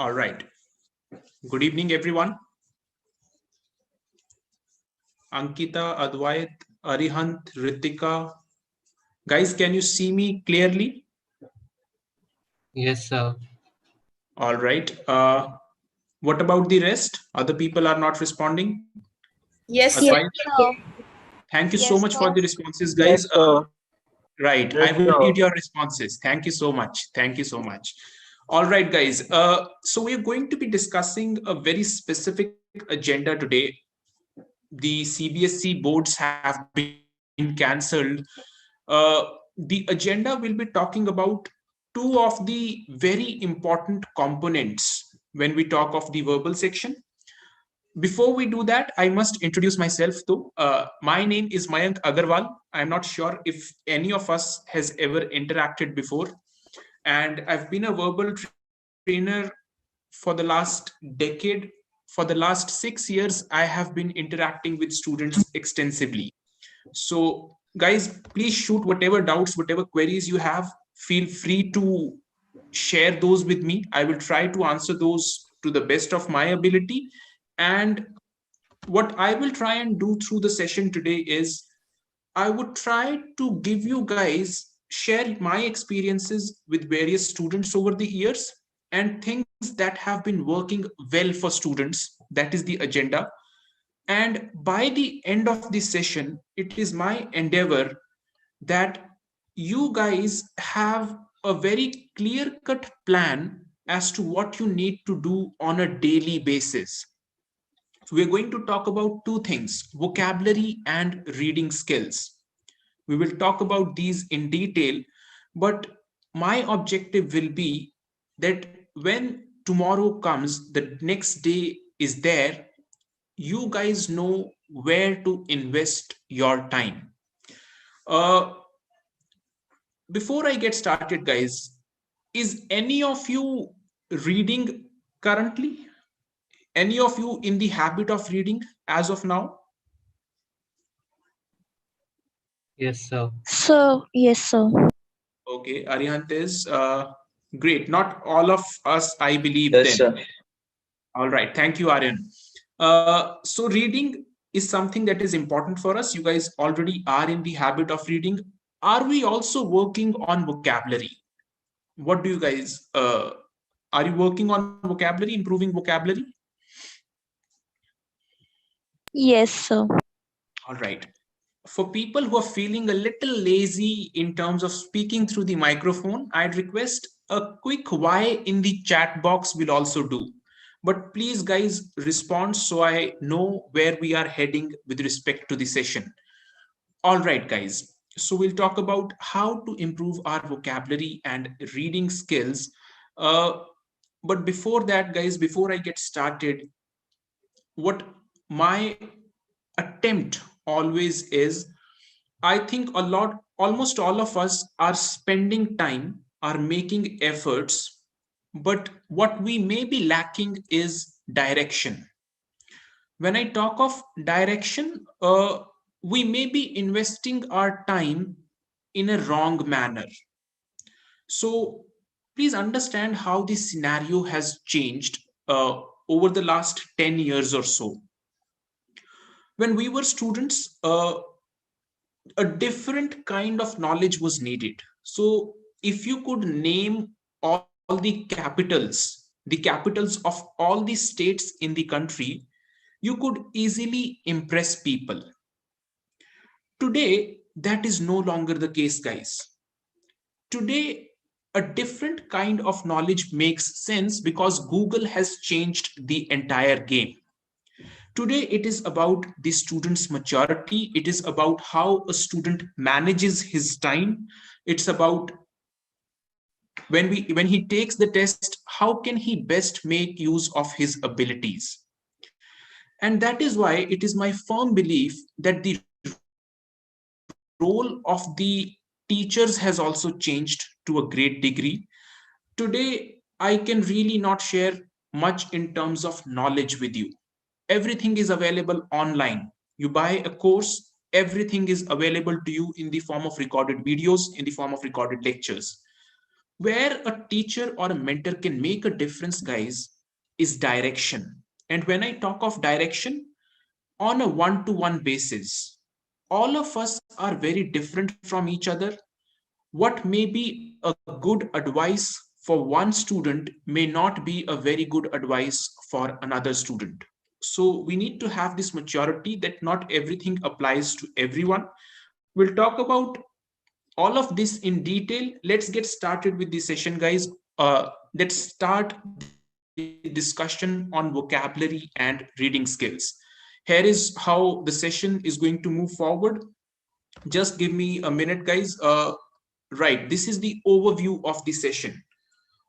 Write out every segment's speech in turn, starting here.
All right. Good evening, everyone. Ankita, Advait, Arihant, Ritika. Guys, can you see me clearly? Yes, sir. All right. What about the rest? Other people are not responding. Yes, Yes, Advait, sir. sir. thank you so Yes, much for sir. the responses, guys. Yes, sir. Right. I Yes, will sir. read your responses. Thank you so much. Thank you so much. All right, guys. So we're going to be discussing a very specific agenda today. The CBSE boards have been cancelled. The agenda will be talking about two of the very important components when we talk of the verbal section. Before we do that, I must introduce myself though. My name is Mayank Agarwal. I'm not sure if any of us has ever interacted before. And I've been a verbal trainer for the last decade. For the last 6 years, I have been interacting with students extensively. So, guys, please shoot whatever doubts, whatever queries you have. Feel free to share those with me. I will try to answer those to the best of my ability. And what I will try and do through the session today is I would try to give you guys share my experiences with various students over the years and things that have been working well for students. That is the agenda. And by the end of this session, it is my endeavor that you guys have a very clear cut plan as to what you need to do on a daily basis. So we're going to talk about two things, vocabulary and reading skills. We will talk about these in detail, but my objective will be that when tomorrow comes, the next day is there, you guys know where to invest your time. Uh, Before I get started, guys, is any of you reading currently? Any of you in the habit of reading as of now? Yes, sir. So, yes, sir. Okay, Arihant is great. Not all of us, I believe, Yes, then. sir. All right, thank you, Aryan. So, reading is something that is important for us. You guys already are in the habit of reading. Are we also working on vocabulary? What do you guys, are you working on vocabulary, improving vocabulary? Yes, sir. All right. For people who are feeling a little lazy in terms of speaking through the microphone, I'd request a quick Y in the chat box will also do. But please, guys, respond so I know where we are heading with respect to the session. All right, guys. So we'll talk about how to improve our vocabulary and reading skills. Uh, but before that, guys, before I get started, what my attempt always is, I think almost all of us are spending time, are making efforts, but what we may be lacking is direction. When I talk of direction, we may be investing our time in a wrong manner. So please understand how this scenario has changed over the last 10 years or so. When we were students, a different kind of knowledge was needed. So if you could name all the capitals of all the states in the country, you could easily impress people. Today, that is no longer the case, guys. Today, a different kind of knowledge makes sense because Google has changed the entire game. Today, it is about the student's maturity. It is about how a student manages his time. It's about when he takes the test, how can he best make use of his abilities? And that is why it is my firm belief that the role of the teachers has also changed to a great degree. Today, I can really not share much in terms of knowledge with you. Everything is available online. You buy a course, everything is available to you in the form of recorded videos, in the form of recorded lectures. Where a teacher or a mentor can make a difference, guys, is direction. And when I talk of direction, on a one to one basis, all of us are very different from each other. What may be a good advice for one student may not be a very good advice for another student. So we need to have this maturity that not everything applies to everyone. We'll talk about all of this in detail. Let's get started with the session, guys. Let's start the discussion on vocabulary and reading skills. Here is how the session is going to move forward. Just give me a minute, guys. Right, this is the overview of the session.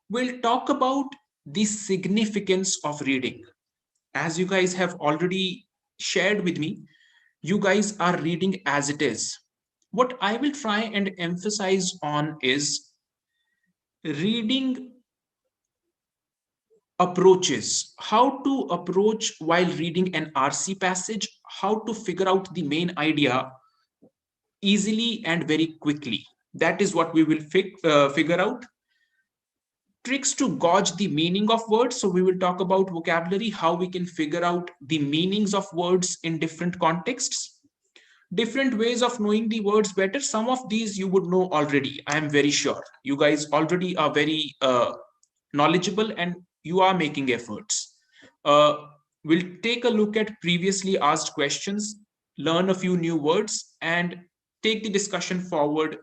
We'll talk about the significance of reading. As you guys have already shared with me, you guys are reading as it is. What I will try and emphasize on is reading approaches, how to approach while reading an RC passage, how to figure out the main idea easily and very quickly. That is what we will figure out. Tricks to gauge the meaning of words. So we will talk about vocabulary, how we can figure out the meanings of words in different contexts. Different ways of knowing the words better. Some of these you would know already. I am very sure. You guys already are very knowledgeable and you are making efforts. Uh, we'll take a look at previously asked questions, learn a few new words, and take the discussion forward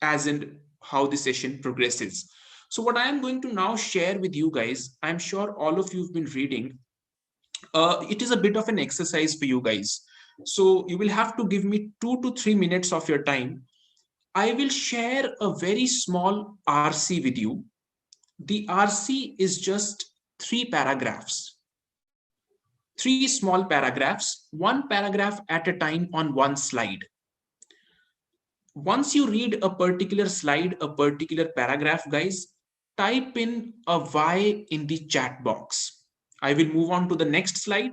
as in how the session progresses. So, what I am going to now share with you guys, I'm sure all of you have been reading. It is a bit of an exercise for you guys. So, you will have to give me 2 to 3 minutes of your time. I will share a very small RC with you. The RC is just 3 paragraphs, 3 small paragraphs, 1 paragraph at a time on one slide. Once you read a particular slide, a particular paragraph, guys, type in a Y in the chat box. I will move on to the next slide.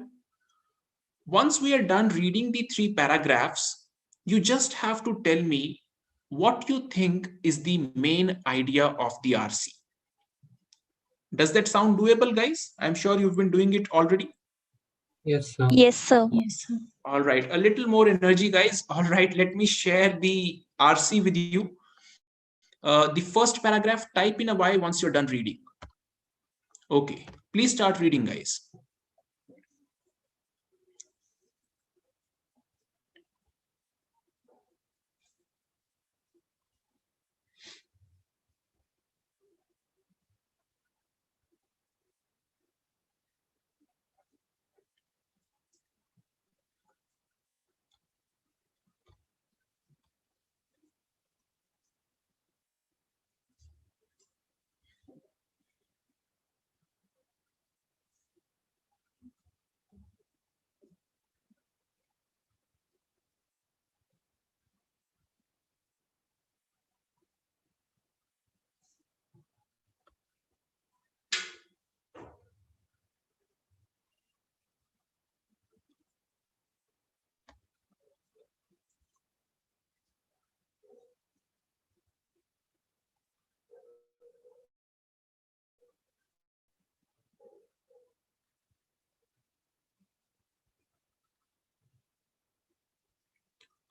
Once we are done reading the 3 paragraphs, you just have to tell me what you think is the main idea of the RC. Does that sound doable, guys? I'm sure you've been doing it already. Yes, sir. Yes, sir. Yes, sir. All right, a little more energy, guys. All right, let me share the RC with you. The first paragraph, type in a Y once you're done reading. Okay, please start reading, guys.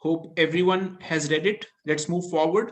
Hope everyone has read it. Let's move forward.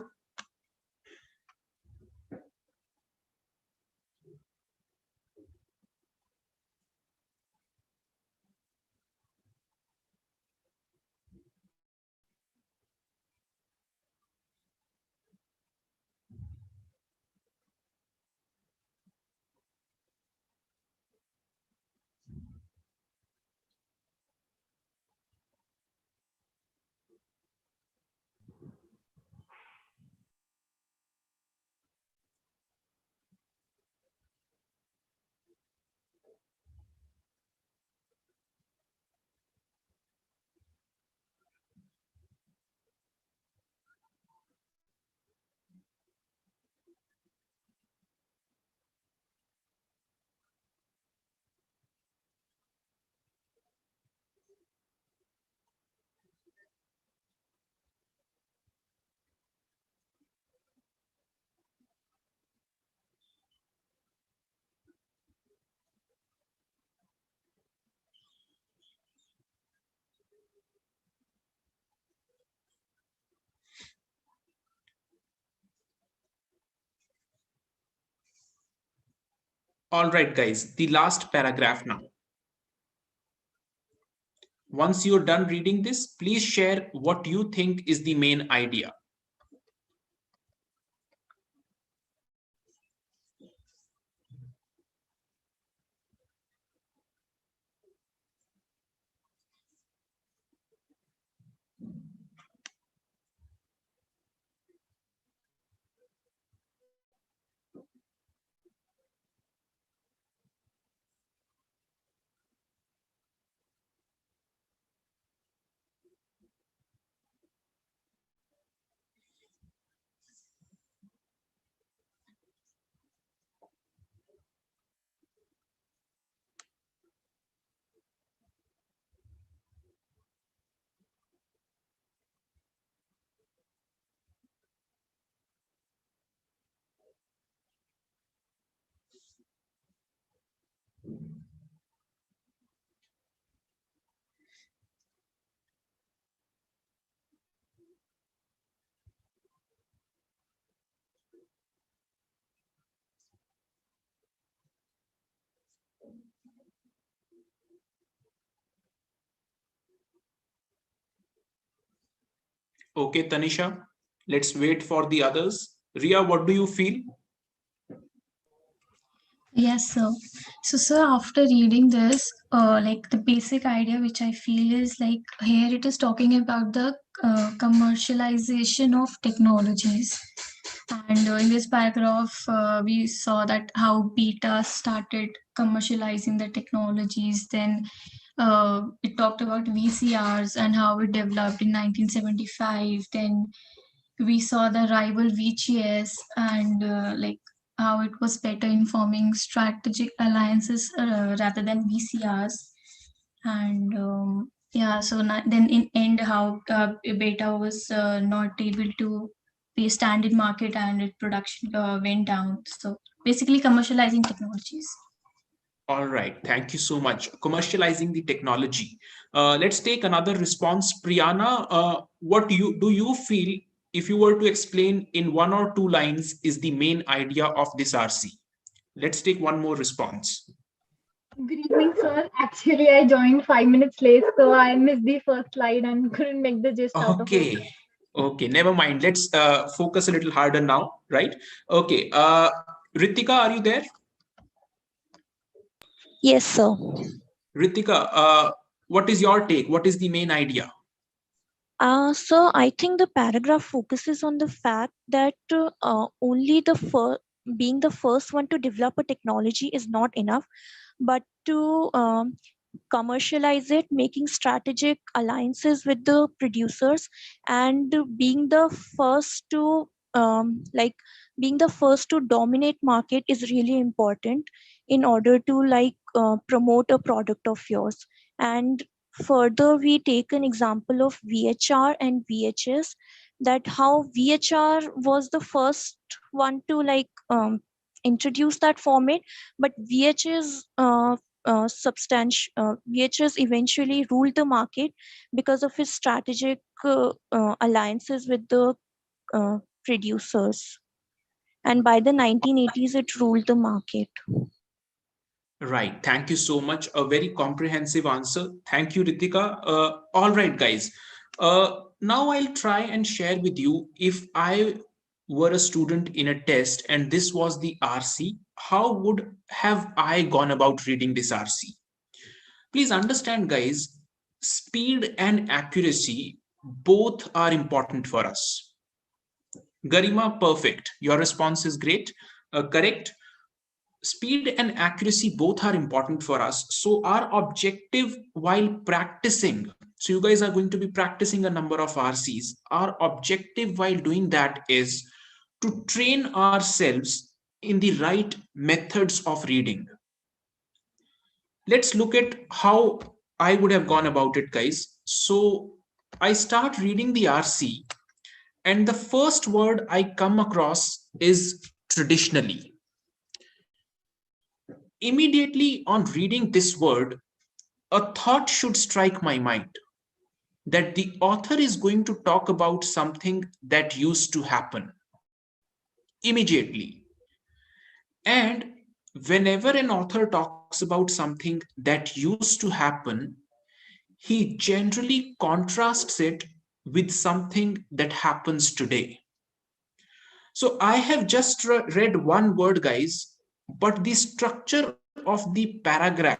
All right, guys, the last paragraph now. Once you're done reading this, please share what you think is the main idea. Okay, Tanisha, let's wait for the others. Ria, what do you feel? Yes, sir. So, sir, after reading this, like the basic idea which I feel is like here it is talking about the commercialization of technologies. And in this paragraph, we saw that how Beta started commercializing the technologies. Then it talked about VCRs and how it developed in 1975. Then we saw the rival VGS and like how it was better in forming strategic alliances rather than VCRs. And yeah, so then in end how Beta was not able to be a standard market and its production went down. So basically commercializing technologies. All right, thank you so much. Commercializing the technology. Let's take another response. Priyana, what do you feel, if you were to explain in one or two lines, is the main idea of this RC? Let's take one more response. Good evening, sir. Actually, I joined 5 minutes late, so I missed the first slide and couldn't make the gist out of it. Okay. Okay, never mind. Let's focus a little harder now, right? Okay. Ritika, are you there? Yes, sir. Ritika, what is your take? What is the main idea? So I think the paragraph focuses on the fact that only being the first one to develop a technology is not enough, but to commercialize it, making strategic alliances with the producers, and being the first to being the first to dominate market is really important in order to promote a product of yours. And further, we take an example of VHR and VHS, that how VHR was the first one to introduce that format, but VHS eventually ruled the market because of his strategic alliances with the uh, producers. And by the 1980s, it ruled the market. Right. Thank you so much. A very comprehensive answer. Thank you, Ritika. All right, guys. Now I'll try and share with you, if I were a student in a test and this was the RC, how would have I gone about reading this RC? Please understand, guys, speed and accuracy both are important for us. Garima, perfect. Your response is great. Correct. Speed and accuracy both are important for us. So our objective while practicing, so you guys are going to be practicing a number of RCs. Our objective while doing that is to train ourselves in the right methods of reading. Let's look at how I would have gone about it, guys. So I start reading the RC, and the first word I come across is traditionally. Immediately on reading this word, a thought should strike my mind that the author is going to talk about something that used to happen immediately. And whenever an author talks about something that used to happen, he generally contrasts it with something that happens today. So I have just read one word, guys, but the structure of the paragraph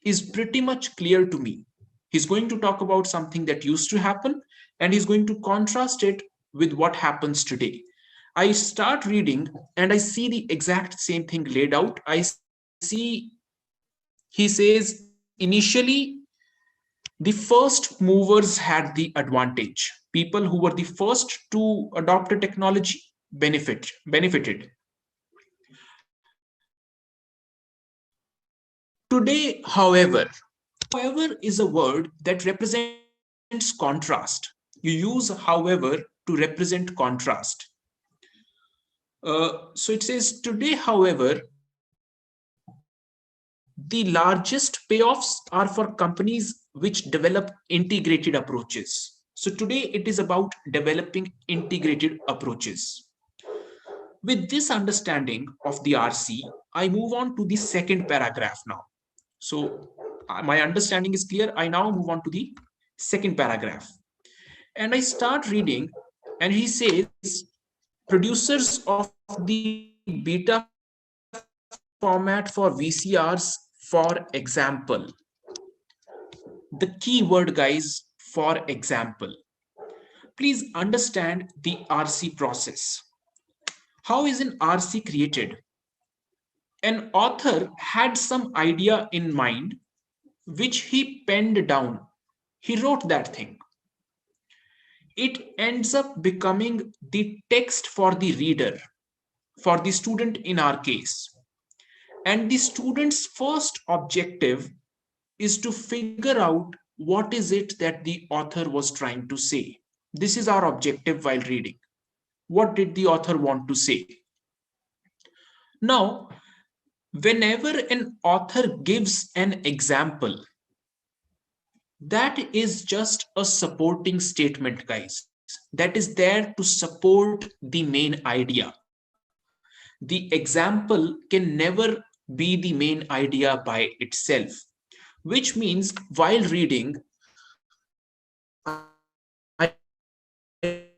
is pretty much clear to me. He's going to talk about something that used to happen, and he's going to contrast it with what happens today. I start reading and I see the exact same thing laid out. I see he says initially the first movers had the advantage. People who were the first to adopt a technology benefited. Today, however, is a word that represents contrast. You use however to represent contrast. So it says today, however, the largest payoffs are for companies which develop integrated approaches. So today it is about developing integrated approaches. With this understanding of the RC, I move on to the second paragraph now. So my understanding is clear. I now move on to the second paragraph. And I start reading, and he says, producers of the beta format for VCRs, for example. The key word, guys, for example. Please understand the RC process. How is an RC created? An author had some idea in mind, which he penned down. He wrote that thing. It ends up becoming the text for the reader, for the student in our case. And the student's first objective is to figure out what is it that the author was trying to say. This is our objective while reading. What did the author want to say? Now, whenever an author gives an example, that is just a supporting statement, guys. That is there to support the main idea. The example can never be the main idea by itself, which means while reading, I read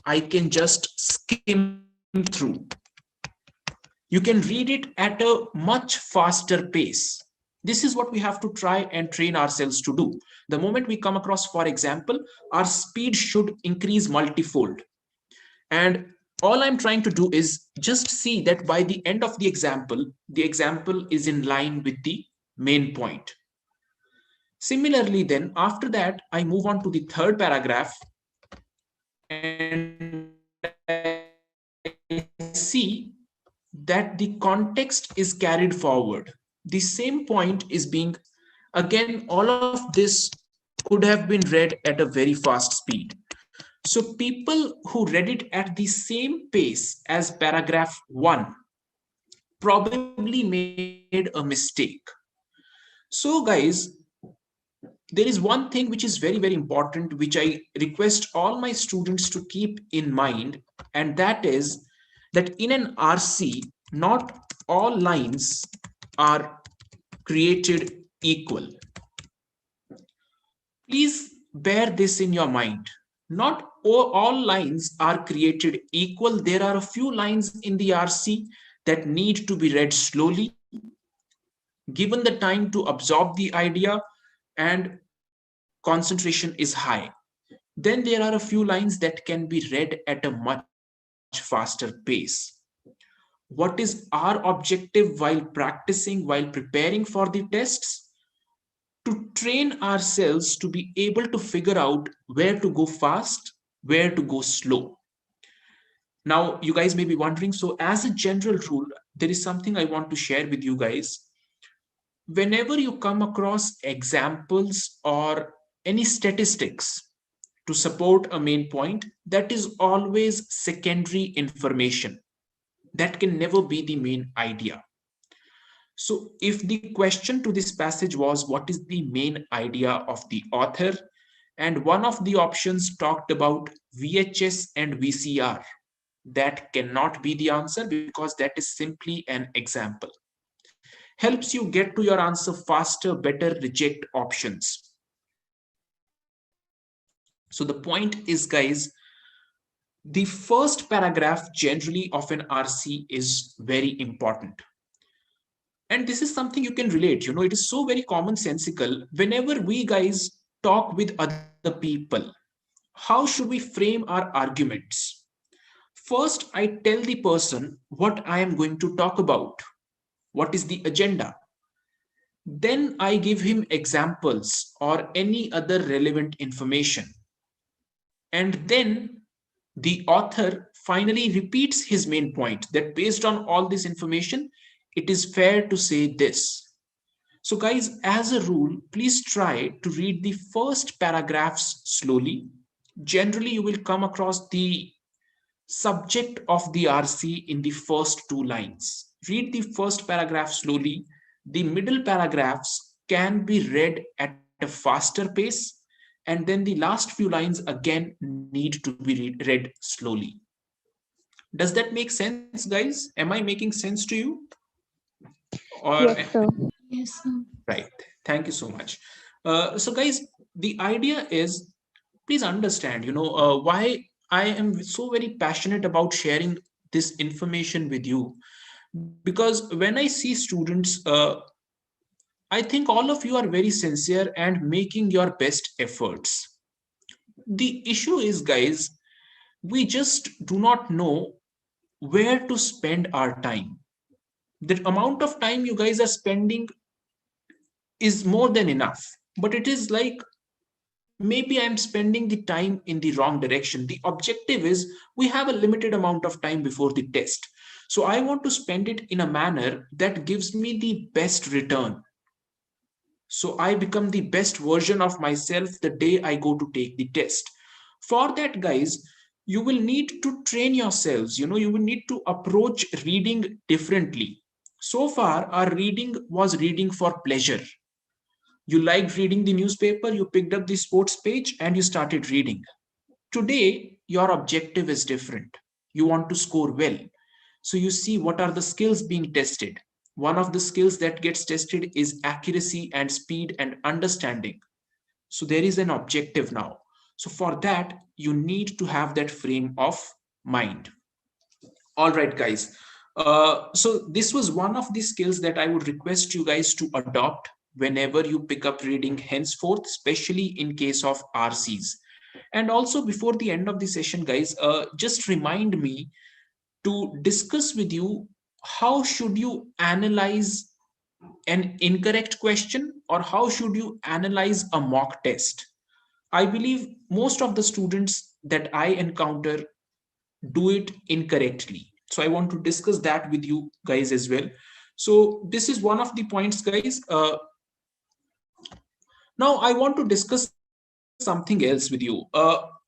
I can just skim through. You can read it at a much faster pace. This is what we have to try and train ourselves to do. The moment we come across, for example, our speed should increase multifold. And all I'm trying to do is just see that by the end of the example is in line with the main point. Similarly, then, after that, I move on to the third paragraph and I see that the context is carried forward. The same point is being, again, all of this could have been read at a very fast speed. So people who read it at the same pace as paragraph 1 probably made a mistake. So guys, there is one thing which is very, very important, which I request all my students to keep in mind, and that is that in an RC, not all lines are created equal. Please bear this in your mind. Not all lines are created equal. There are a few lines in the RC that need to be read slowly, given the time to absorb the idea, and concentration is high. Then there are a few lines that can be read at a much faster pace. What is our objective while practicing, while preparing for the tests? To train ourselves to be able to figure out where to go fast, where to go slow. Now, you guys may be wondering, so as a general rule, there is something I want to share with you guys. Whenever you come across examples or any statistics to support a main point, that is always secondary information. That can never be the main idea. So if the question to this passage was, what is the main idea of the author? And one of the options talked about VHS and VCR. that cannot be the answer because that is simply an example. Helps you get to your answer faster, better, reject options. So the point is, guys, the first paragraph generally of an RC is very important. And this is something you can relate, it is so very commonsensical. Whenever we guys talk with other people, how should we frame our arguments? First, I tell the person what I am going to talk about. What is the agenda? Then I give him examples or any other relevant information. And then the author finally repeats his main point that based on all this information, it is fair to say this. So, guys, as a rule, please try to read the first paragraphs slowly. Generally, you will come across the subject of the RC in the first two lines. Read the first paragraph slowly. The middle paragraphs can be read at a faster pace, and then the last few lines again need to be read slowly. Does that make sense, guys? Am I making sense to you? Or Yes, sir. Yes, sir. right? Thank you so much. So, guys, the idea is, please understand, why I am so very passionate about sharing this information with you. Because when I see students, I think all of you are very sincere and making your best efforts. The issue is, guys, we just do not know where to spend our time. The amount of time you guys are spending is more than enough, but it is like maybe I'm spending the time in the wrong direction. The objective is we have a limited amount of time before the test. So I want to spend it in a manner that gives me the best return. So I become the best version of myself the day I go to take the test. For that, guys, you will need to train yourselves. You will need to approach reading differently. So far, our reading was reading for pleasure. You liked reading the newspaper, you picked up the sports page, and you started reading. Today, your objective is different. You want to score well. So you see what are the skills being tested. One of the skills that gets tested is accuracy and speed and understanding. So there is an objective now. So for that, you need to have that frame of mind. All right, guys. So this was one of the skills that I would request you guys to adopt whenever you pick up reading henceforth, especially in case of RCs. And also before the end of the session, guys, just remind me to discuss with you how should you analyze an incorrect question or how should you analyze a mock test. I believe most of the students that I encounter do it incorrectly. So I want to discuss that with you guys as well. So this is one of the points, guys. Now I want to discuss something else with you.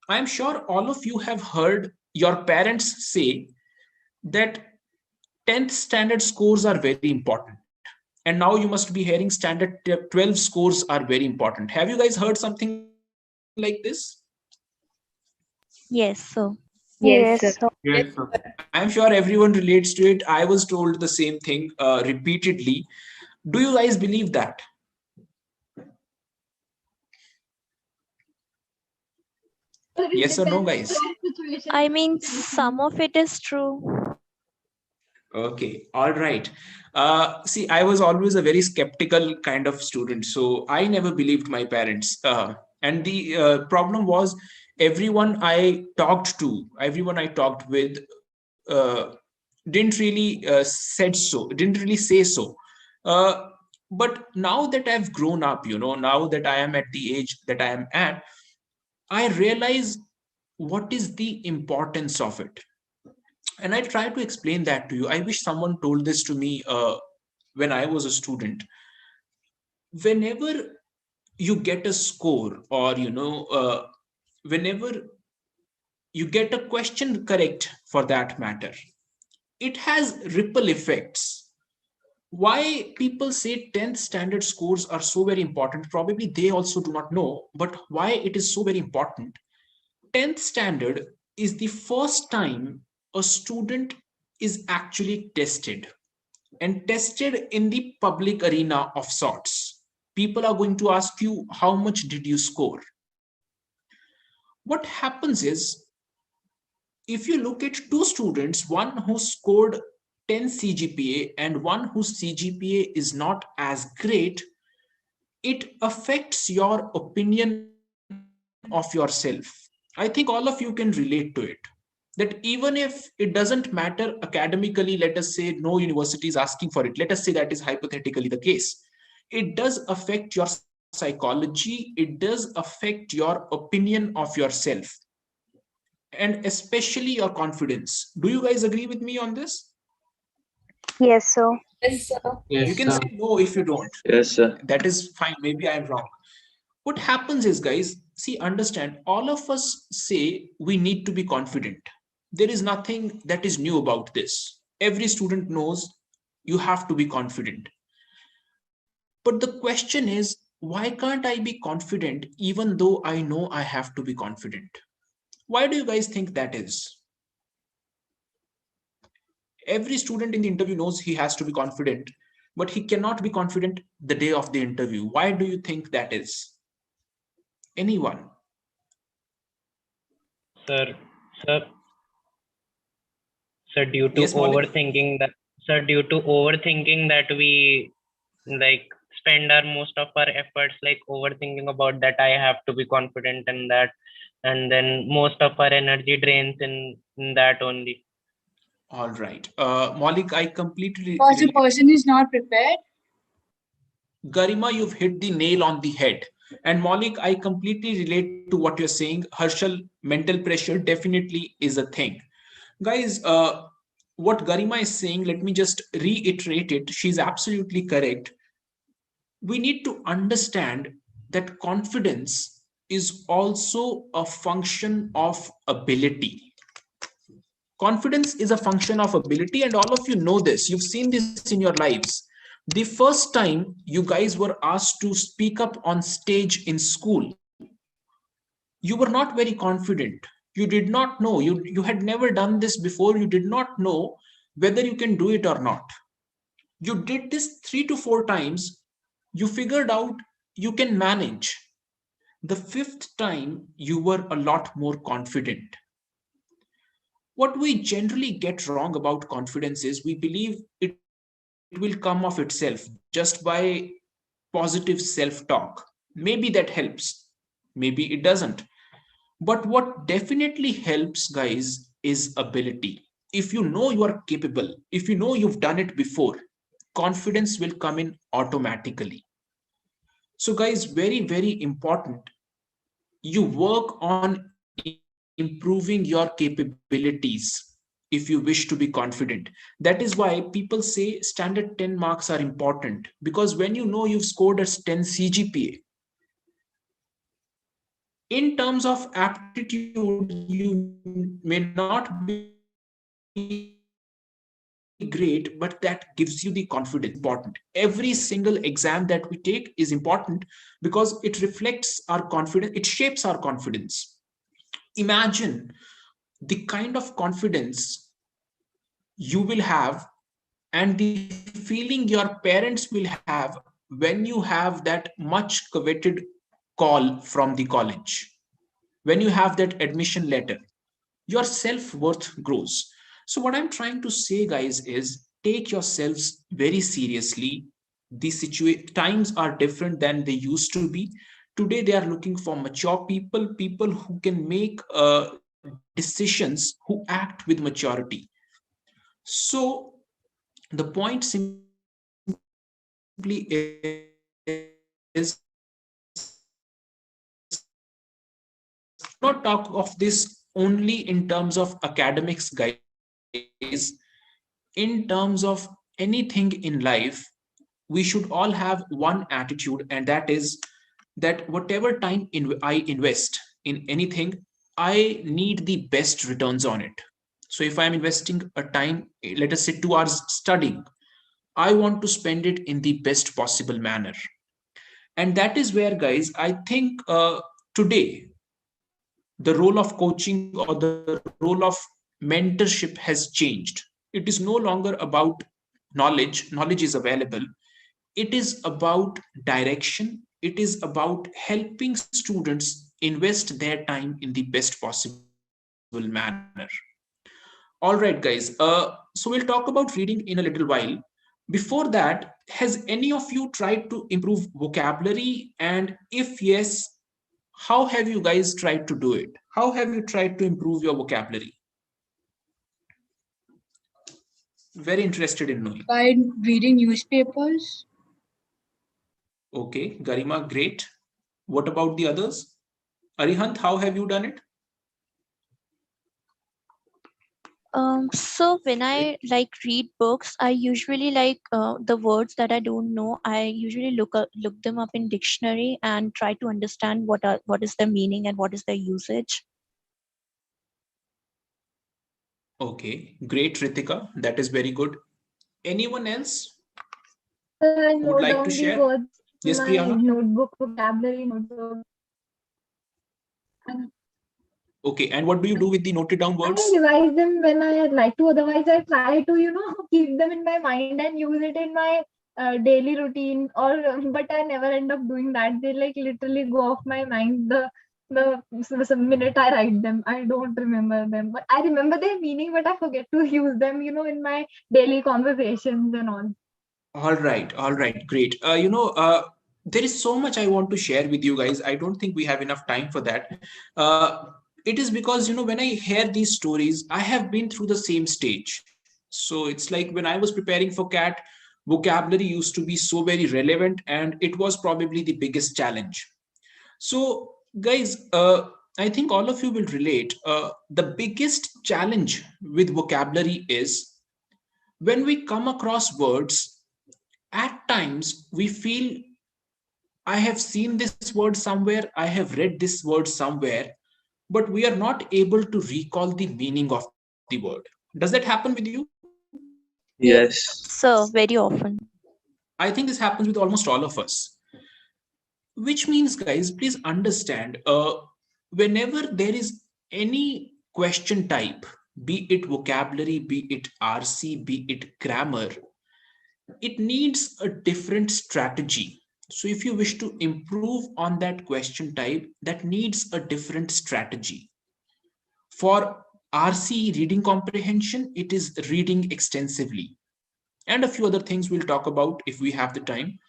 I'm sure all of you have heard your parents say that 10th standard scores are very important. And now you must be hearing standard 12 scores are very important. Have you guys heard something like this? Yes, sir. Yes, sir. Yes, sir. I'm sure everyone relates to it. I was told the same thing repeatedly. Do you guys believe that? Yes or no, guys? I mean, some of it is true. Okay, all right. See, I was always a very skeptical kind of student, so I never believed my parents. And the problem was everyone I talked to, everyone I talked with, didn't really didn't really say so. But now that I've grown up, now that I am at the age that I am at, I realize what is the importance of it. And I try to explain that to you. I wish someone told this to me when I was a student. Whenever you get a score, or whenever you get a question correct for that matter, it has ripple effects. Why people say 10th standard scores are so very important, probably they also do not know, but why it is so very important. 10th standard is the first time a student is actually tested, and tested in the public arena of sorts. People are going to ask you, how much did you score? What happens is, if you look at two students, one who scored 10 CGPA and one whose CGPA is not as great, it affects your opinion of yourself. I think all of you can relate to it. That even if it doesn't matter academically, let us say no university is asking for it, let us say that is hypothetically the case, it does affect your psychology, it does affect your opinion of yourself, and especially your confidence. Do you guys agree with me on this? Yes, sir. Yes, sir. You Yes, can sir. say no if you don't. Yes, sir. That is fine. Maybe I'm wrong. What happens is, guys, see, understand, all of us say we need to be confident. There is nothing that is new about this. Every student knows you have to be confident. But the question is, why can't I be confident even though I know I have to be confident? Why do you guys think that is? Every student in the interview knows he has to be confident, but he cannot be confident the day of the interview. Why do you think that is? Anyone? Sir, sir, sir, due to Yes, Malik? overthinking that we like spend our most of our efforts like overthinking about that I have to be confident in that, and then most of our energy drains in that only. All right. Malik, I completely. Because the person is not prepared. Garima, you've hit the nail on the head. And Malik, I completely relate to what you're saying. Harshal, mental pressure definitely is a thing. Guys, what Garima is saying, let me just reiterate it. She's absolutely correct. We need to understand that confidence is also a function of ability. Confidence is a function of ability, and all of you know this. You've seen this in your lives. The first time you guys were asked to speak up on stage in school, you were not very confident. You did not know. You had never done this before. You did not know whether you can do it or not. You did this 3 to 4 times. You figured out you can manage. The fifth time, you were a lot more confident. What we generally get wrong about confidence is we believe it will come of itself just by positive self talk. Maybe that helps, maybe it doesn't. But what definitely helps, guys, is ability. If you know you are capable, if you know you've done it before, confidence will come in automatically. So, guys, very, very important, you work on improving your capabilities if you wish to be confident. That is why people say standard 10 marks are important, because when you know you've scored a 10 CGPA, in terms of aptitude, you may not be great, but that gives you the confidence. Confidence is important. Every single exam that we take is important because it reflects our confidence, it shapes our confidence. Imagine the kind of confidence you will have and the feeling your parents will have when you have that much coveted call from the college, when you have that admission letter. Your self-worth grows. So what I'm trying to say, guys, is take yourselves very seriously. Times are different than they used to be. Today they are looking for mature people, people who can make decisions, who act with maturity. So the point simply is, do not talk of this only in terms of academics, guys. In terms of anything in life, we should all have one attitude, and that is that whatever time I invest in anything, I need the best returns on it. So if I'm investing a time, let us say 2 hours studying, I want to spend it in the best possible manner. And that is where, guys, I think today the role of coaching or the role of mentorship has changed. It is no longer about knowledge is available. It is about direction. It is about helping students invest their time in the best possible manner. All right, guys. So we'll talk about reading in a little while. Before that, has any of you tried to improve vocabulary? And if yes, how have you guys tried to do it? How have you tried to improve your vocabulary? Very interested in knowing. By reading newspapers. Okay, Garima, great. What about the others? Arihant, how have you done it? So when I like read books, I usually like the words that I don't know. I usually look them up in dictionary and try to understand what is their meaning and what is their usage. Okay, great, Ritika. That is very good. Anyone else I who would note like to down the share? words in Yes, my Priyana. notebook, vocabulary notebook. And Okay, and what do you do with the noted down I words? revise them when I like to. Otherwise, I try to, keep them in my mind and use it in my daily routine. But I never end up doing that. They like literally go off my mind the minute I write them. I don't remember them, but I remember their meaning, but I forget to use them, in my daily conversations and all. All right, great. There is so much I want to share with you guys. I don't think we have enough time for that. Uh, it is because, when I hear these stories, I have been through the same stage. So it's like when I was preparing for CAT, vocabulary used to be so very relevant, and it was probably the biggest challenge. So, guys, I think all of you will relate. The biggest challenge with vocabulary is when we come across words, at times we feel I have seen this word somewhere, I have read this word somewhere, but we are not able to recall the meaning of the word. Does that happen with you? Yes, Yes. sir, very often. I think this happens with almost all of us. Which means, guys, please understand, whenever there is any question type, be it vocabulary, be it RC, be it grammar, it needs a different strategy. So if you wish to improve on that question type, that needs a different strategy. For RC, reading comprehension, it is reading extensively. And a few other things we'll talk about if we have the time.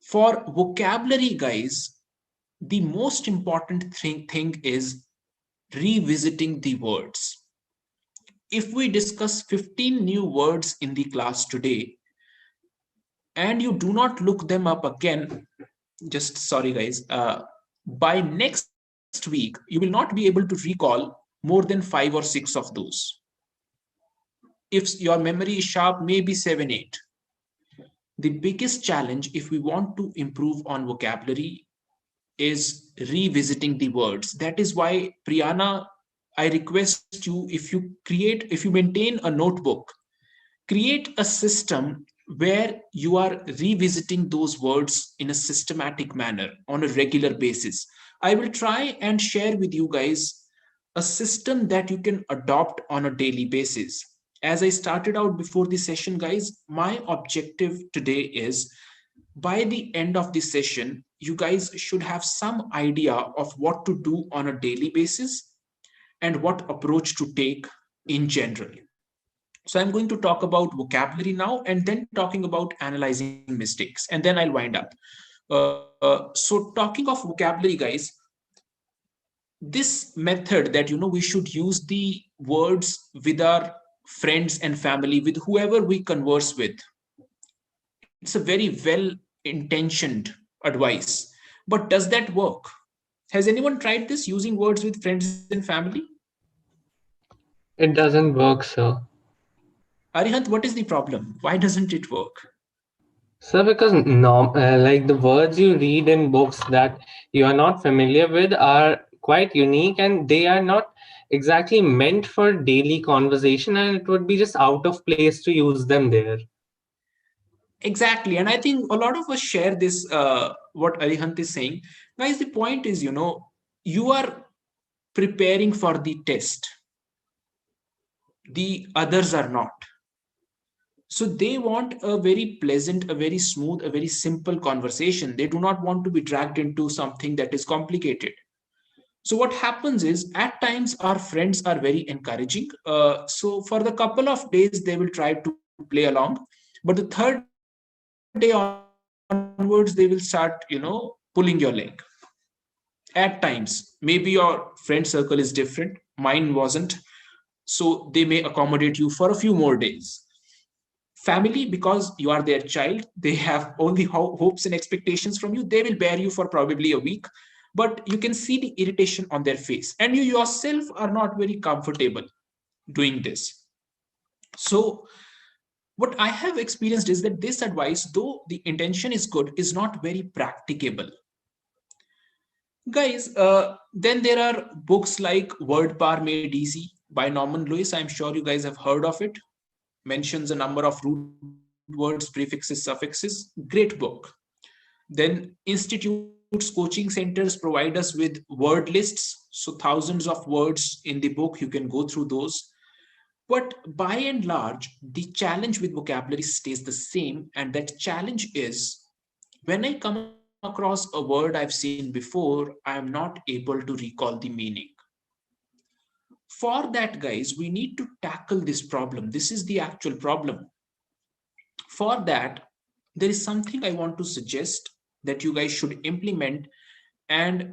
For vocabulary, guys, the most important thing is revisiting the words. If we discuss 15 new words in the class today, and you do not look them up again, just sorry guys, by next week you will not be able to recall more than 5 or 6 of those. If your memory is sharp, maybe 7 8. The biggest challenge if we want to improve on vocabulary is revisiting the words. That is why, Priyana, I request you, if you maintain a notebook, create a system where you are revisiting those words in a systematic manner on a regular basis. I will try and share with you guys a system that you can adopt on a daily basis. As I started out before the session, guys, my objective today is by the end of the session, you guys should have some idea of what to do on a daily basis and what approach to take in general. So I'm going to talk about vocabulary now and then talking about analyzing mistakes, and then I'll wind up. So talking of vocabulary, guys, this method that we should use the words with our friends and family, with whoever we converse with, it's a very well intentioned advice. But does that work? Has anyone tried this, using words with friends and family? It doesn't work, sir. Arihant, what is the problem? Why doesn't it work? Sir, because like the words you read in books that you are not familiar with are quite unique and they are not exactly meant for daily conversation, and it would be just out of place to use them there. Exactly. And I think a lot of us share this, what Arihant is saying. Guys, the point is, you are preparing for the test. the others are not. So they want a very pleasant, a very smooth, a very simple conversation. They do not want to be dragged into something that is complicated. So what happens is at times our friends are very encouraging. So for the couple of days they will try to play along, but the third day onwards they will start, pulling your leg. At times, maybe your friend circle is different, mine wasn't. So they may accommodate you for a few more days. Family, because you are their child, they have all the hopes and expectations from you. They will bear you for probably a week, but you can see the irritation on their face, and you yourself are not very comfortable doing this. So, what I have experienced is that this advice, though the intention is good, is not very practicable. Guys, then there are books like Word Power Made Easy by Norman Lewis. I'm sure you guys have heard of it. Mentions a number of root words, prefixes, suffixes. Great book. Then institutes, coaching centers provide us with word lists. So thousands of words in the book, you can go through those. But by and large, the challenge with vocabulary stays the same. And that challenge is when I come across a word I've seen before, I am not able to recall the meaning. For that, guys, we need to tackle this problem. This is the actual problem. For that, there is something I want to suggest that you guys should implement, and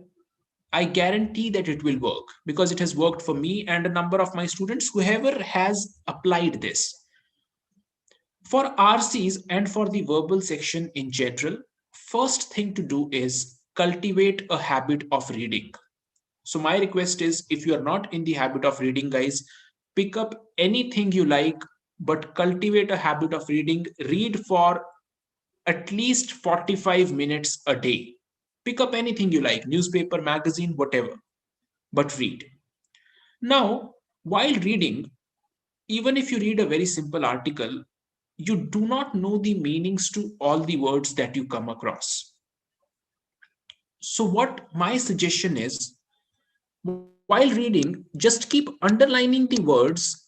I guarantee that it will work because it has worked for me and a number of my students, whoever has applied this. For RCs and for the verbal section in general, first thing to do is cultivate a habit of reading. So my request is, if you are not in the habit of reading, guys, pick up anything you like, but cultivate a habit of reading. Read for at least 45 minutes a day. Pick up anything you like, newspaper, magazine, whatever, but read. Now, while reading, even if you read a very simple article, you do not know the meanings to all the words that you come across. So, what my suggestion is, while reading, just keep underlining the words,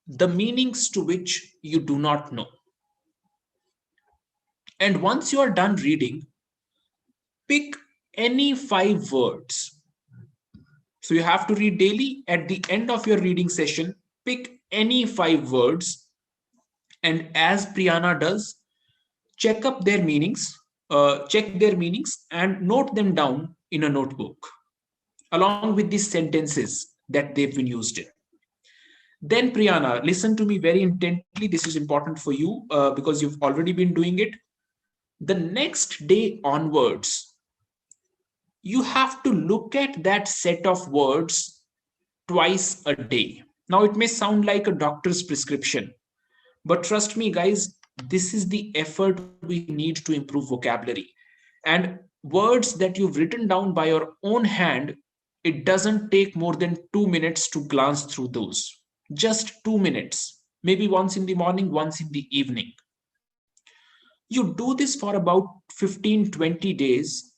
the meanings to which you do not know. And once you are done reading, pick any 5 words. So you have to read daily. At the end of your reading session, pick any 5 words. And as Priyana does, check up their meanings, check their meanings and note them down in a notebook along with the sentences that they've been used in. Then, Priyana, listen to me very intently. This is important for you because you've already been doing it. The next day onwards, you have to look at that set of words twice a day. Now, it may sound like a doctor's prescription, but trust me, guys, this is the effort we need to improve vocabulary. And words that you've written down by your own hand, it doesn't take more than 2 minutes to glance through those. Just 2 minutes, maybe once in the morning, once in the evening. You do this for about 15, 20 days,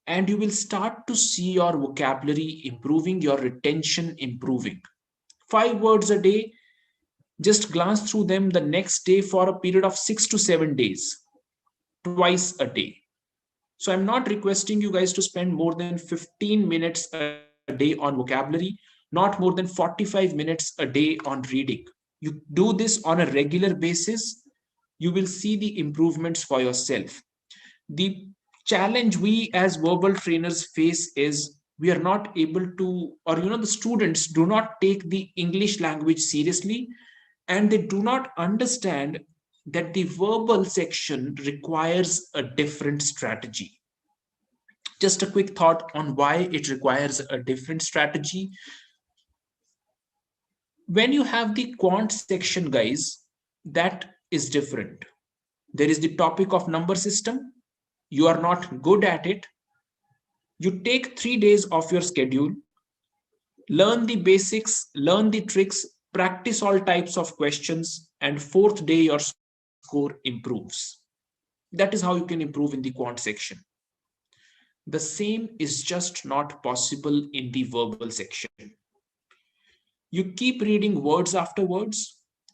and you will start to see your vocabulary improving, your retention improving. 5 words a day, just glance through them the next day for a period of 6 to 7 days, twice a day. So I'm not requesting you guys to spend more than 15 minutes a day on vocabulary, not more than 45 minutes a day on reading. You do this on a regular basis, you will see the improvements for yourself. The challenge we as verbal trainers face is we are not able to, or the students do not take the English language seriously, and they do not understand that the verbal section requires a different strategy. Just a quick thought on why it requires a different strategy. When you have the quant section, guys, that is different. There is the topic of number system. You are not good at it. You take 3 days of your schedule, learn the basics, learn the tricks, practice all types of questions, and fourth day your score improves. That is how you can improve in the quant section. The same is just not possible in the verbal section. You You keep reading words after words,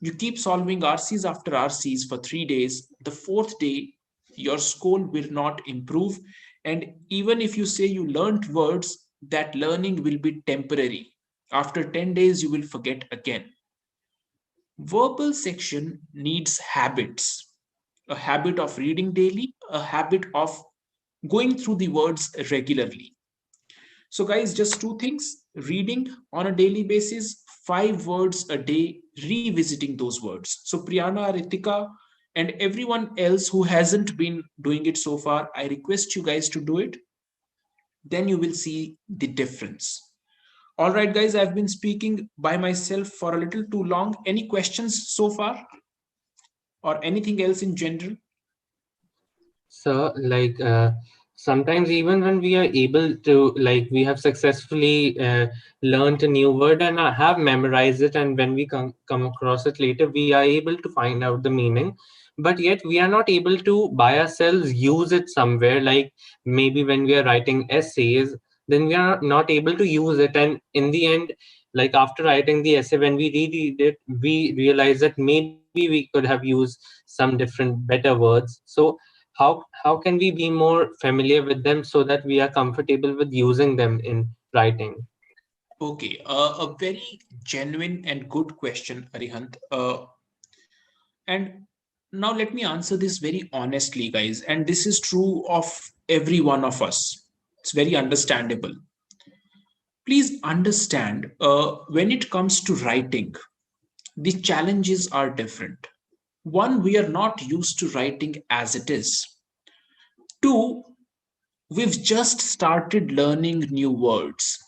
you keep solving RCs after RCs for 3 days. The fourth day, your score will not improve. And even if you say you learned words, that learning will be temporary. After 10 days, you will forget again. Verbal section needs habits, a habit of reading daily, a habit of going through the words regularly. So, guys, just two things: reading on a daily basis, 5 words a day, revisiting those words. So, Priyana, Ritika, and everyone else who hasn't been doing it so far, I request you guys to do it. Then you will see the difference. All right, guys, I've been speaking by myself for a little too long. Any questions so far, or anything else in general? So, like, sometimes even when we are able to, like, we have successfully learned a new word and have memorized it, and when we come across it later, we are able to find out the meaning, but yet we are not able to by ourselves use it somewhere. Like maybe when we are writing essays, then we are not able to use it, and in the end, like after writing the essay, when we reread it, we realize that maybe we could have used some different better words. So how can we be more familiar with them so that we are comfortable with using them in writing? Okay, a very genuine and good question, Arihant. And now let me answer this very honestly, guys. And this is true of every one of us. It's very understandable. Please understand, when it comes to writing, the challenges are different. One, we are not used to writing as it is. Two, we've just started learning new words.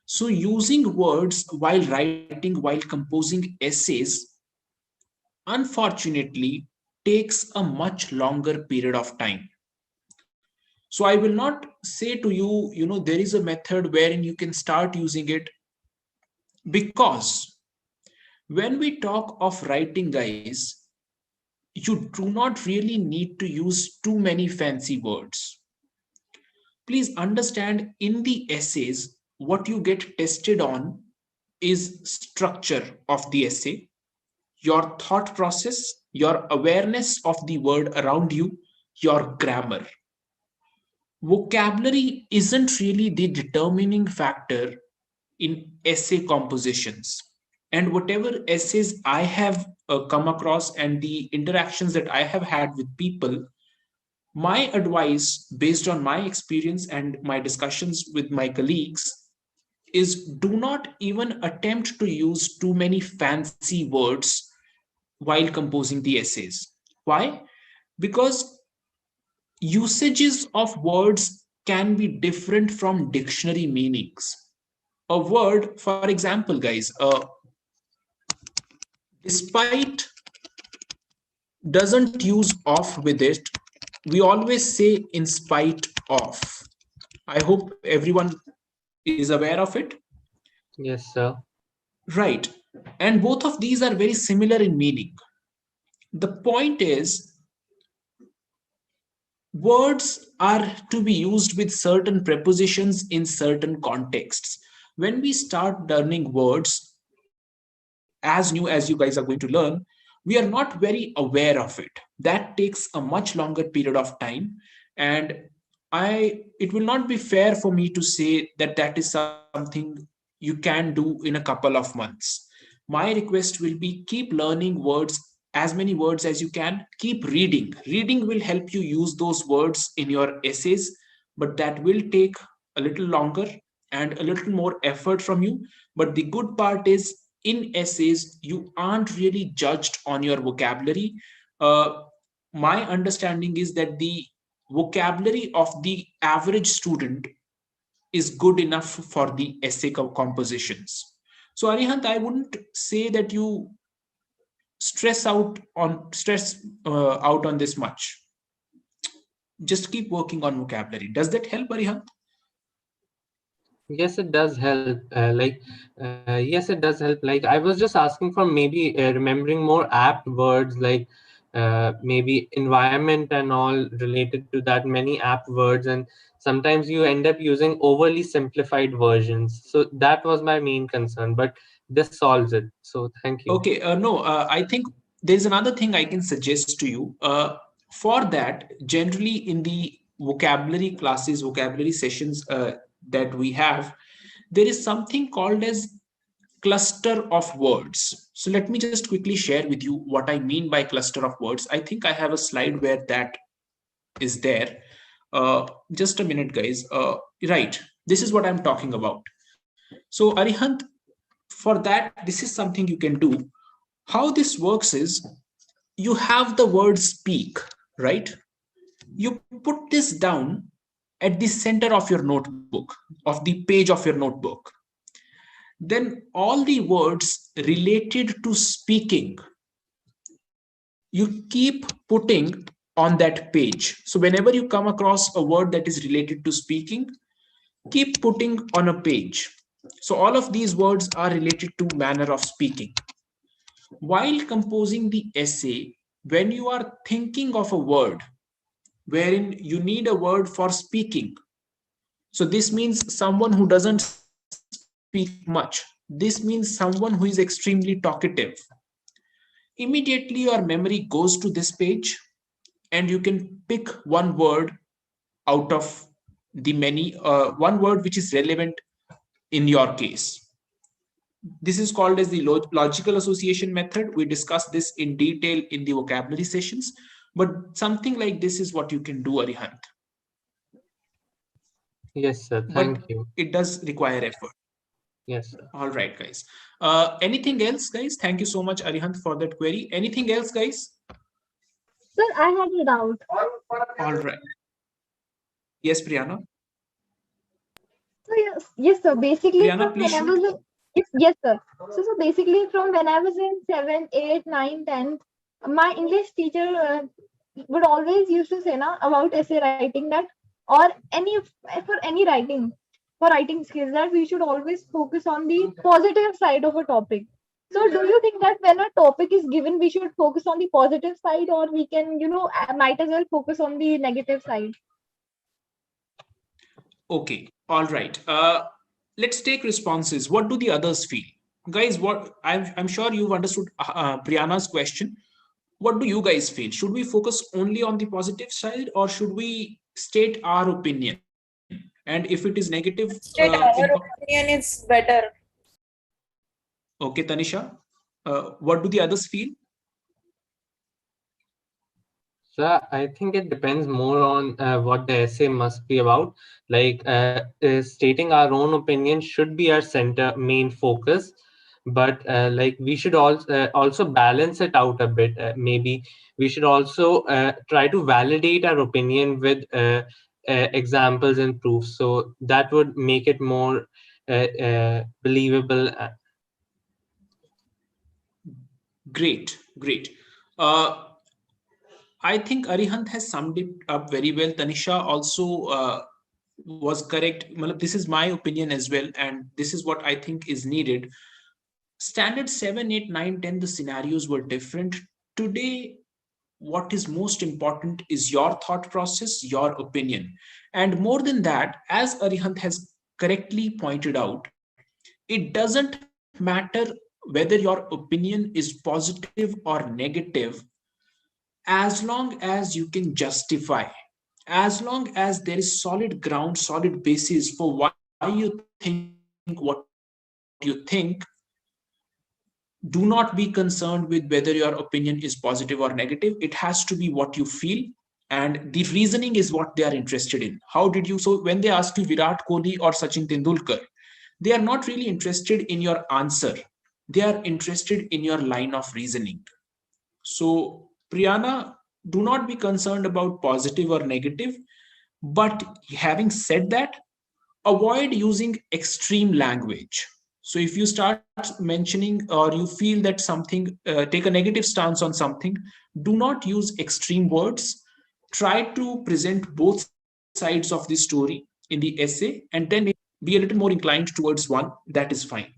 So, using words while writing, while composing essays, unfortunately, takes a much longer period of time. So, I will not say to you, there is a method wherein you can start using it, because when we talk of writing, guys, you do not really need to use too many fancy words. Please understand, in the essays, what you get tested on is structure of the essay, your thought process, your awareness of the word around you, your grammar. Vocabulary isn't really the determining factor in essay compositions. And whatever essays I have come across and the interactions that I have had with people, my advice, based on my experience and my discussions with my colleagues, is do not even attempt to use too many fancy words while composing the essays. Why? Because usages of words can be different from dictionary meanings. A word, for example, guys, despite doesn't use off with it, we always say in spite of. I hope everyone is aware of it. Yes, sir. Right. And both of these are very similar in meaning. The point is, words are to be used with certain prepositions in certain contexts. When we start learning words as new as you guys are going to learn, we are not very aware of it. That takes a much longer period of time. And it will not be fair for me to say that that is something you can do in a couple of months. My request will be, keep learning words, as many words as you can. Keep reading. Reading will help you use those words in your essays, but that will take a little longer and a little more effort from you. But the good part is, in essays, you aren't really judged on your vocabulary. Uh, my understanding is that the vocabulary of the average student is good enough for the essay compositions. So, Arihant, I wouldn't say that you stress out on this much. Just keep working on vocabulary. Does that help, Arihant? Yes, it does help. Yes, it does help. Like, I was just asking for maybe remembering more apt words, like maybe environment and all related to that, many apt words, and sometimes you end up using overly simplified versions. So that was my main concern, but this solves it. So thank you. Okay, no, I think there's another thing I can suggest to you. For that, generally in the vocabulary classes, vocabulary sessions that we have, there is something called as cluster of words. So let me just quickly share with you what I mean by cluster of words. I think I have a slide where that is there. Just a minute, guys. Right, this is what I'm talking about. So Arihant, for that, this is something you can do. How this works is, you have the word speak, right? You put this down at the center of your notebook, of the page of your notebook. Then all the words related to speaking, you keep putting on that page. So whenever you come across a word that is related to speaking, keep putting on a page. So all of these words are related to manner of speaking. While composing the essay, when you are thinking of a word wherein you need a word for speaking, so this means someone who doesn't speak much, this means someone who is extremely talkative, immediately your memory goes to this page and you can pick one word out of the many, one word which is relevant in your case. This is called as the logical association method. We discussed this in detail in the vocabulary sessions, but something like this is what you can do, Arihant. Yes, sir. But Thank you. it does require effort. Yes, sir. All right, guys. Anything else, guys? Thank you so much, Arihant, for that query. Anything else, guys? Sir, I had a doubt. All right. Yes, Priyana. So yes, sir. Basically, Priyana, from please when I shoot. was in, yes, sir. So basically, from when I was in 7th, 8th, 9th, 10th, my English teacher would always used to say na about essay writing that, or any for any writing, for writing skills, that we should always focus on the positive side of a topic. So do you think that when a topic is given, we should focus on the positive side, or we can, might as well focus on the negative side? Okay. All right. Let's take responses. What do the others feel? Guys, what I'm sure you've understood Priyana's question. What do you guys feel? Should we focus only on the positive side, or should we state our opinion? And if it is negative, State our opinion is better. okay, Tanisha, what do the others feel? So I think it depends more on what the essay must be about. Like stating our own opinion should be our center main focus, but like we should also balance it out a bit. Maybe we should also try to validate our opinion with examples and proofs. So that would make it more believable. Great, great. Uh, I think Arihant has summed it up very well. Tanisha also was correct. This is my opinion as well, and this is what I think is needed. Standard 7, 8, 9, 10, the scenarios were different. Today, what is most important is your thought process, your opinion. And more than that, as Arihant has correctly pointed out, it doesn't matter whether your opinion is positive or negative, as long as you can justify, as long as there is solid ground, solid basis for why you think what you think. Do not be concerned with whether your opinion is positive or negative. It has to be what you feel, and the reasoning is what they are interested in. How did you? So when they ask you Virat Kohli or Sachin Tendulkar, they are not really interested in your answer. They are interested in your line of reasoning. So, Priyana, do not be concerned about positive or negative. But having said that, avoid using extreme language. So, if you start mentioning or you feel that something, take a negative stance on something, do not use extreme words. Try to present both sides of the story in the essay, and then be a little more inclined towards one. That is fine.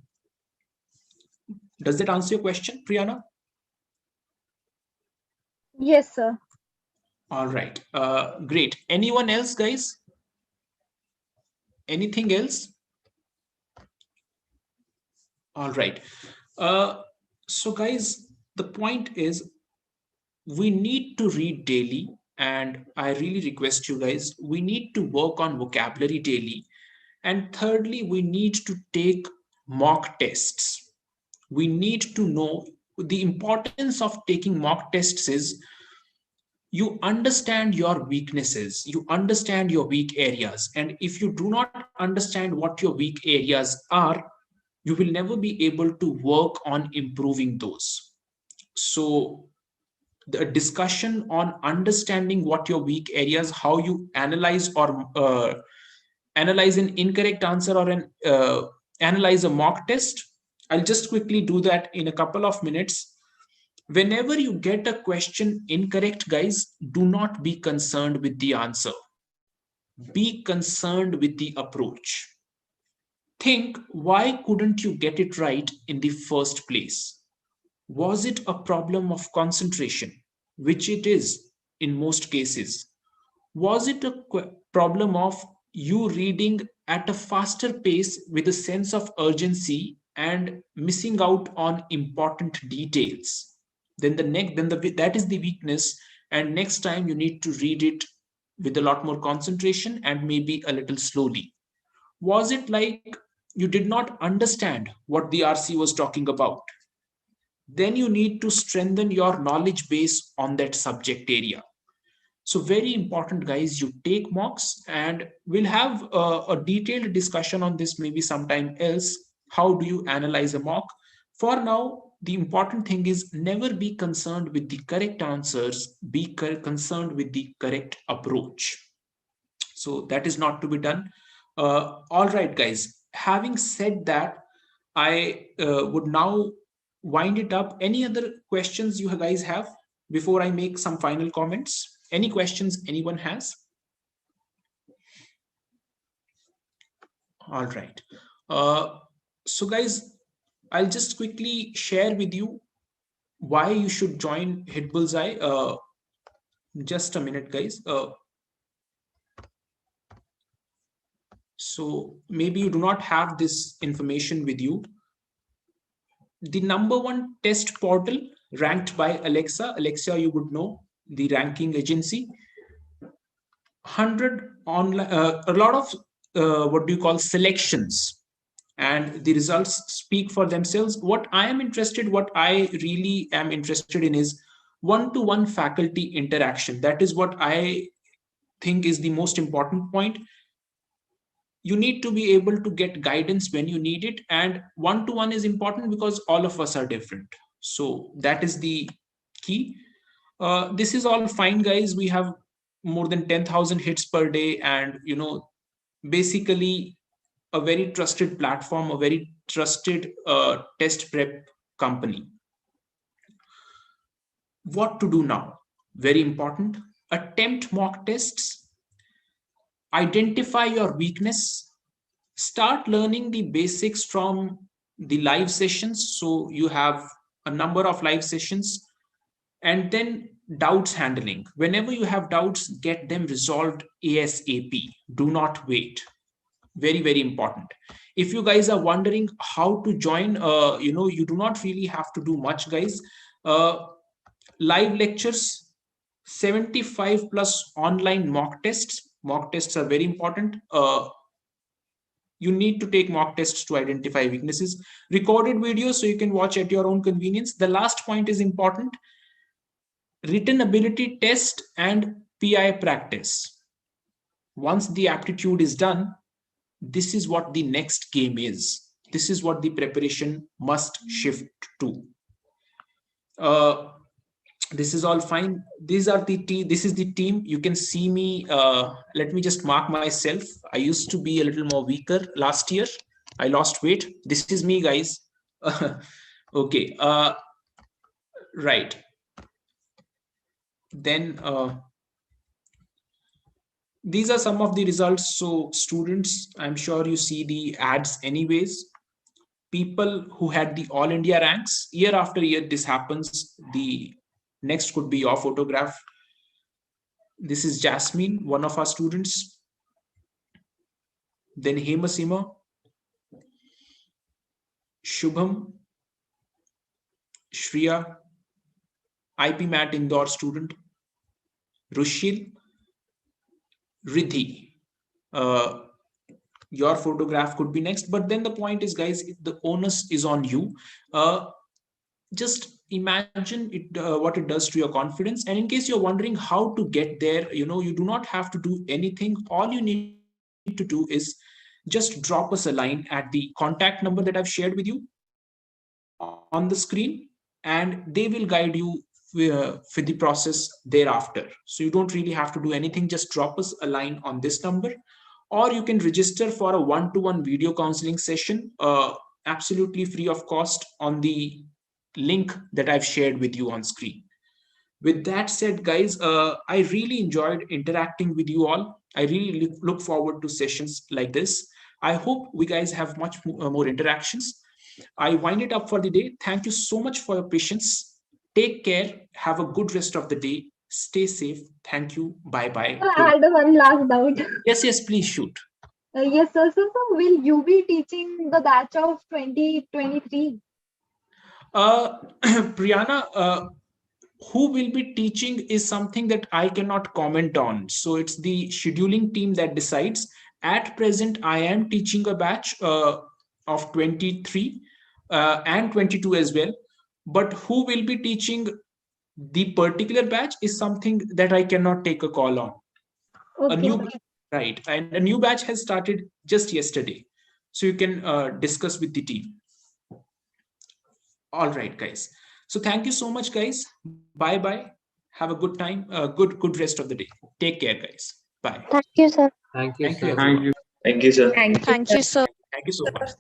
Does that answer your question, Priyana? Yes, sir. All right. Great. Anyone else, guys? Anything else? All right. So guys, the point is we need to read daily, and I really request you guys, we need to work on vocabulary daily. And thirdly, we need to take mock tests. We need to know the importance of taking mock tests is you understand your weaknesses, you understand your weak areas. And if you do not understand what your weak areas are, you will never be able to work on improving those. So the discussion on understanding what your weak areas, how you analyze or analyze an incorrect answer or an analyze a mock test. I'll just quickly do that in a couple of minutes. Whenever you get a question incorrect, guys, do not be concerned with the answer. Be concerned with the approach. Think, why couldn't you get it right in the first place? Was it a problem of concentration, which it is in most cases? Was it a problem of you reading at a faster pace with a sense of urgency and missing out on important details? Then that is the weakness, and next time you need to read it with a lot more concentration and maybe a little slowly. Was it like you did not understand what the RC was talking about? Then you need to strengthen your knowledge base on that subject area. So very important, guys, you take mocks, and we'll have a detailed discussion on this maybe sometime else. How do you analyze a mock? For now, the important thing is never be concerned with the correct answers, be concerned with the correct approach. So that is not to be done. All right, guys, having said that, I would now wind it up. Any other questions you guys have before I make some final comments? Any questions anyone has? All right. So guys, I'll just quickly share with you why you should join Hitbullseye. Just a minute, guys. So maybe you do not have this information with you. The #1 test portal ranked by Alexa. Alexa, you would know, the ranking agency. 100 online, a lot of what do you call selections, and the results speak for themselves. What I really am interested in is one-to-one faculty interaction. That is what I think is the most important point. You need to be able to get guidance when you need it, and one-to-one is important because all of us are different. So that is the key. This is all fine, guys. We have more than 10,000 hits per day, and basically a very trusted platform, a very trusted test prep company. What to do now? Very important. Attempt mock tests. Identify your weakness. Start learning the basics from the live sessions. So you have a number of live sessions. And then doubts handling. Whenever you have doubts, get them resolved ASAP. Do not wait. Very, very important. If you guys are wondering how to join, you do not really have to do much, guys. Live lectures, 75 plus online mock tests. Mock tests are very important. You need to take mock tests to identify weaknesses. Recorded videos so you can watch at your own convenience. The last point is important. Written ability test and PI practice. Once the aptitude is done, this is what the next game is. This is what the preparation must shift to. This is all fine. This is the team. You can see me. Let me just mark myself. I used to be a little more weaker last year. I lost weight. This is me, guys. Okay. Right. Then these are some of the results. So students, I'm sure you see the ads anyways. People who had the all India ranks, year after year this happens. The next could be your photograph. This is Jasmine, one of our students. then Hemasima, Shubham, Shriya, IPMAT Indore student, Rushil, Riddhi. Your photograph could be next, but then the point is, guys, the onus is on you. Just imagine it, what it does to your confidence. And in case you're wondering how to get there, you do not have to do anything. All you need to do is just drop us a line at the contact number that I've shared with you on the screen, and they will guide you for the process thereafter. So you don't really have to do anything. Just drop us a line on this number, or you can register for a one-to-one video counseling session, absolutely free of cost, on the link that I've shared with you on screen. With that said, guys, I really enjoyed interacting with you all. I really look forward to sessions like this. I hope we guys have much more interactions. I wind it up for the day. Thank you so much for your patience. Take care. Have a good rest of the day. Stay safe. Thank you. Bye bye. I had one last doubt. Yes, please shoot. Yes, sir. So, will you be teaching the batch of 2023? Priyana, who will be teaching is something that I cannot comment on. So it's the scheduling team that decides. At present, I am teaching a batch of 23 and 22 as well. But who will be teaching the particular batch is something that I cannot take a call on. Okay. Right, and a new batch has started just yesterday. So you can discuss with the team. All right, guys. So thank you so much, guys. Bye bye. Have a good time. Good rest of the day. Take care, guys. Bye. Thank you, sir. Thank you, Thank you, sir. everyone. Thank you, sir. Thank you, sir. Thank you so much.